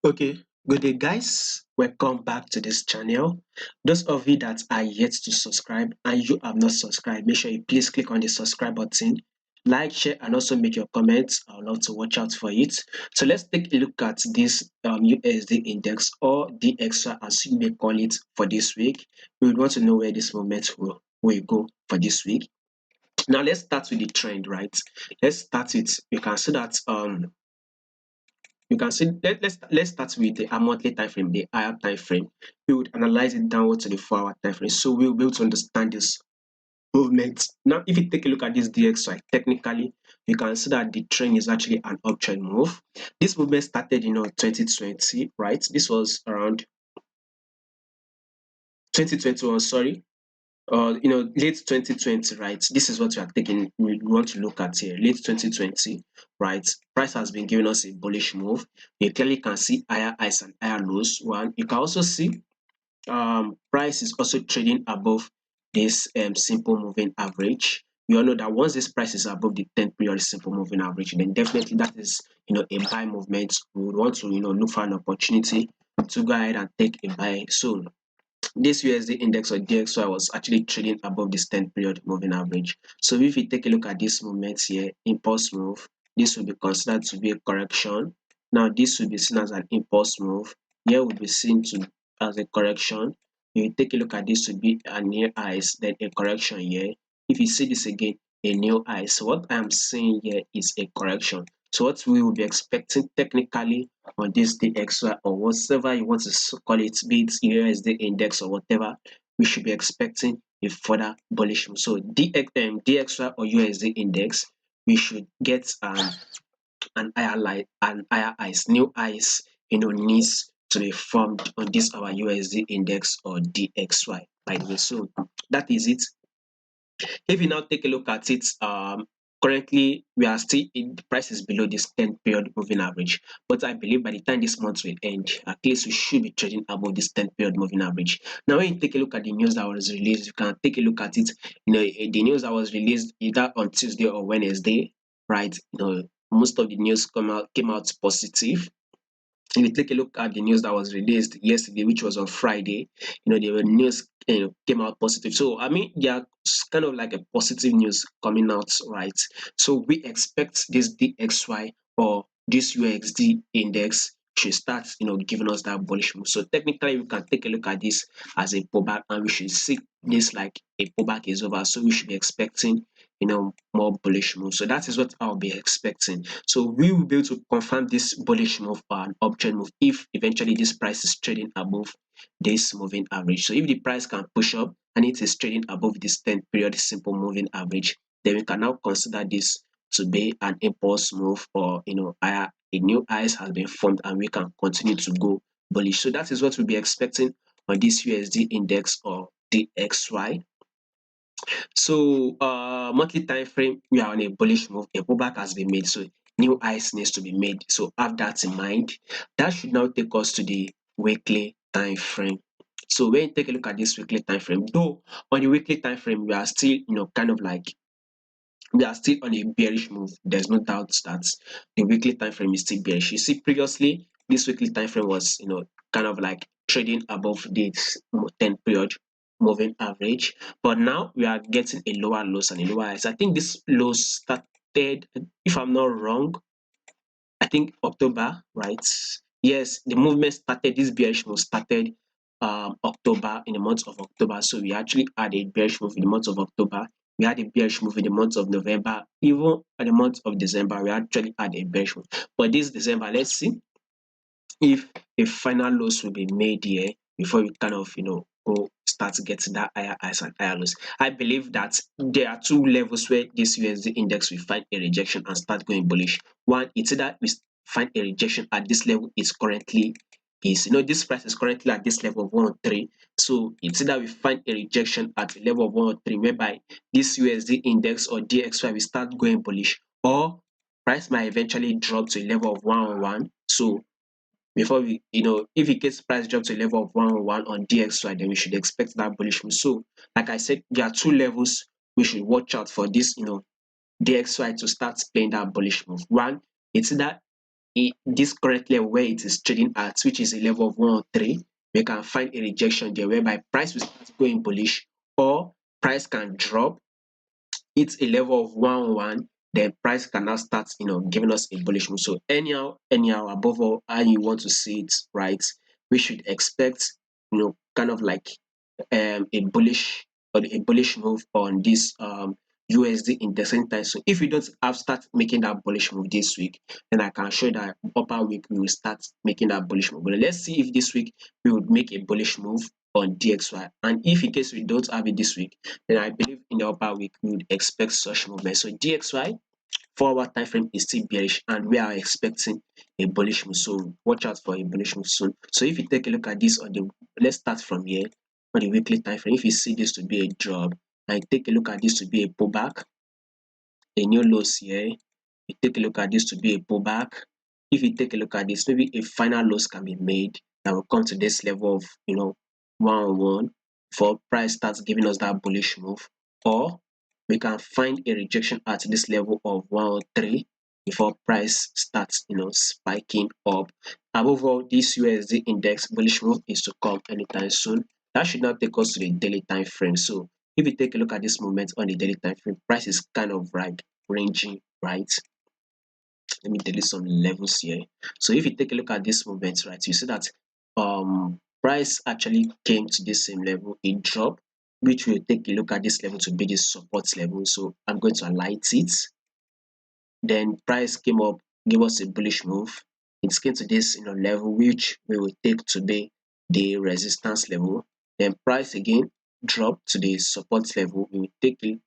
Okay, good day, guys. Welcome back to this channel. Those of you that are yet to subscribe and you have not subscribed, make sure you please click on the subscribe button, like, share, and also make your comments. I would love to watch out for it. So let's take a look at this USD index or DXY as you may call it for this week. We would want to know where this moment will go for this week. Now let's start with the trend, right? Let's start with you can see that you can see let's start with the monthly time frame, the higher time frame. We would analyze it downward to the 4 hour time frame, so we'll be able to understand this movement. Now if you take a look at this DXY technically, you can see that the trend is actually an uptrend move. This movement started 2020, right? This was around 2021, sorry, late 2020, right? This is what we are taking, we want to look at here. Late 2020, right? Price has been giving us a bullish move. You clearly can see higher highs and higher lows. One, you can also see price is also trading above this simple moving average. We all know that once this price is above the 10 period simple moving average, then definitely that is a buy movement. We would want to look for an opportunity to go ahead and take a buy. So this USD index or DXY was actually trading above this 10 period moving average. So if you take a look at this movement here, impulse move, this will be considered to be a correction. Now this will be seen as an impulse move. Here will be seen to as a correction. If you take a look at this will be a near highs, then a correction here. If you see this again, a new high. So what I am saying here is a correction. So what we will be expecting technically on this DXY or whatever you want to call it, be it USD index or whatever, we should be expecting a further bullish move. So DXY or USD index, we should get an higher light and higher highs, new highs, needs to be formed on this our USD index or DXY. By the way, so that is it. If you now take a look at it, currently we are still in the price is below this 10 period moving average. But I believe by the time this month will end, at least we should be trading above this 10 period moving average. Now, when you take a look at the news that was released, you can take a look at it. The news that was released either on Tuesday or Wednesday, right? Most of the news came out positive. If you take a look at the news that was released yesterday, which was on Friday, the news came out positive. So I mean, yeah, it's kind of like a positive news coming out, right? So we expect this DXY or this UXD index should start, giving us that bullish move. So technically, we can take a look at this as a pullback, and we should see this like a pullback is over. So we should be expecting, more bullish move. So that is what I'll be expecting. So we will be able to confirm this bullish move or an uptrend move if eventually this price is trading above this moving average. So if the price can push up and it is trading above this 10 period simple moving average, then we can now consider this to be an impulse move or a new highs has been formed and we can continue to go bullish. So that is what we'll be expecting on this USD index or DXY. So monthly time frame, we are on a bullish move. A pullback has been made, so new highs needs to be made. So have that in mind. That should now take us to the weekly time frame. So when you take a look at this weekly time frame, though on the weekly time frame, we are still, kind of like we are still on a bearish move. There's no doubt that the weekly time frame is still bearish. You see, previously this weekly time frame was, kind of like trading above this 10 period moving average, but now we are getting a lower lows and a lower highs. I think this lows started, if I'm not wrong, I think October, right? Yes, the movement started, this bearish move started October, in the month of October. So we actually had a bearish move in the month of October. We had a bearish move in the month of November. Even in the month of December, we actually had a bearish move. But this December, let's see if a final loss will be made here before we kind of go start getting that higher highs and higher lows. I believe that there are two levels where this USD index will find a rejection and start going bullish. One, it's either we find a rejection at this level it's currently is, this price is currently at this level of 103. So it's either we find a rejection at the level of 103 whereby this USD index or DXY will start going bullish, or price might eventually drop to a level of 101. So before we, if it gets price drop to a level of 101 on DXY, then we should expect that bullish move. So, like I said, there are two levels we should watch out for this, DXY to start playing that bullish move. One, it's that this current level where it is trading at, which is a level of 103, we can find a rejection there whereby price will start going bullish, or price can drop, hits a level of 101, then price can now start, giving us a bullish move. So anyhow, above all, how you want to see it, right? We should expect, kind of like a bullish move on this USD index anytime. So if we don't have start making that bullish move this week, then I can show you that upper week we will start making that bullish move. But let's see if this week we would make a bullish move on DXY. And if in case we don't have it this week, then I believe in the upper week we would expect such movement. So DXY 4-hour time frame is still bearish, and we are expecting a bullish move. So watch out for a bullish move soon. So if you take a look at this on the, let's start from here on the weekly time frame. If you see this to be a drop, and take a look at this to be a pullback, a new lows here, you take a look at this to be a pullback. If you take a look at this, maybe a final loss can be made that will come to this level of 101 before price starts giving us that bullish move, or we can find a rejection at this level of 103 before price starts spiking up. Above all, this USD index bullish move is to come anytime soon. That should now take us to the daily time frame. So if you take a look at this movement on the daily time frame, price is kind of like ranging, right? Let me delete some levels here. So if you take a look at this movement, right, you see that price actually came to this same level, it dropped, which will take a look at this level to be the support level. So I'm going to highlight it. Then price came up, gave us a bullish move. It came to this level, which we will take to be the resistance level. Then price again dropped to the support level. We will take it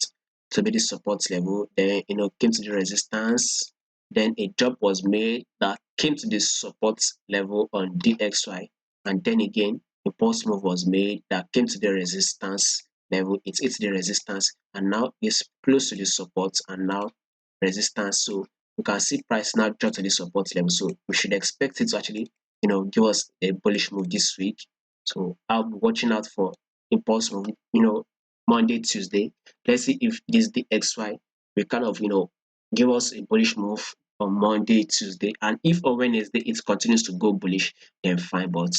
to be the support level. Then came to the resistance. Then a drop was made that came to the support level on DXY. And then again, a pulse move was made that came to the resistance level. It hit the resistance, and now it's close to the support, and now resistance. So we can see price now drop to the support level. So we should expect it to actually, give us a bullish move this week. So I'll be watching out for impulse move, Monday, Tuesday. Let's see if this DXY will kind of, give us a bullish move on Monday, Tuesday. And if on Wednesday it continues to go bullish, then fine. But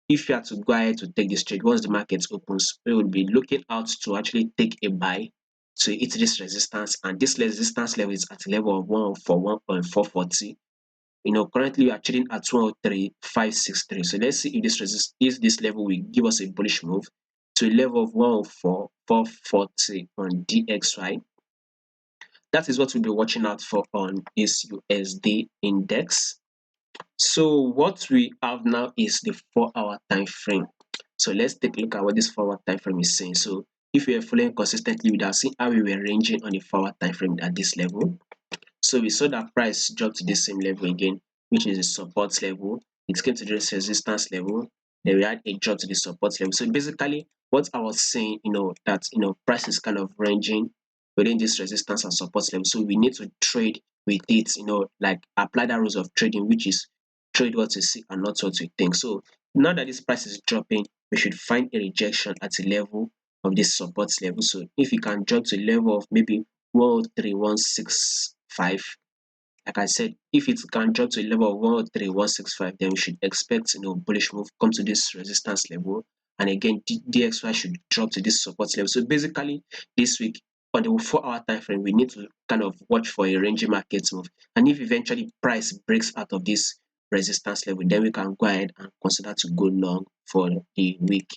if you are to go ahead to take this trade once the market opens, we will be looking out to actually take a buy to hit this resistance, and this resistance level is at a level of 141.440. Currently we are trading at 103.563. So let's see if this level will give us a bullish move to a level of 104.440 on DXY. That is what we'll be watching out for on this USD index. So what we have now is the 4-hour time frame. So let's take a look at what this 4-hour time frame is saying. So if we are following consistently, we would have seen how we were ranging on the 4-hour time frame at this level. So we saw that price dropped to the same level again, which is the support level. It came to this resistance level. Then we had a drop to the support level. So basically, what I was saying, that price is kind of ranging within this resistance and support level. So we need to trade with it, like apply the rules of trading, which is trade what you see and not what you think. So now that this price is dropping, we should find a rejection at a level of this support level. So if you can drop to a level of maybe 103.165, like I said, if it can drop to a level of 103.165, then we should expect bullish move come to this resistance level, and again DXY should drop to this support level. So basically this week on the 4-hour time frame, we need to kind of watch for a ranging market move, and if eventually price breaks out of this resistance level, then we can go ahead and consider to go long for the week.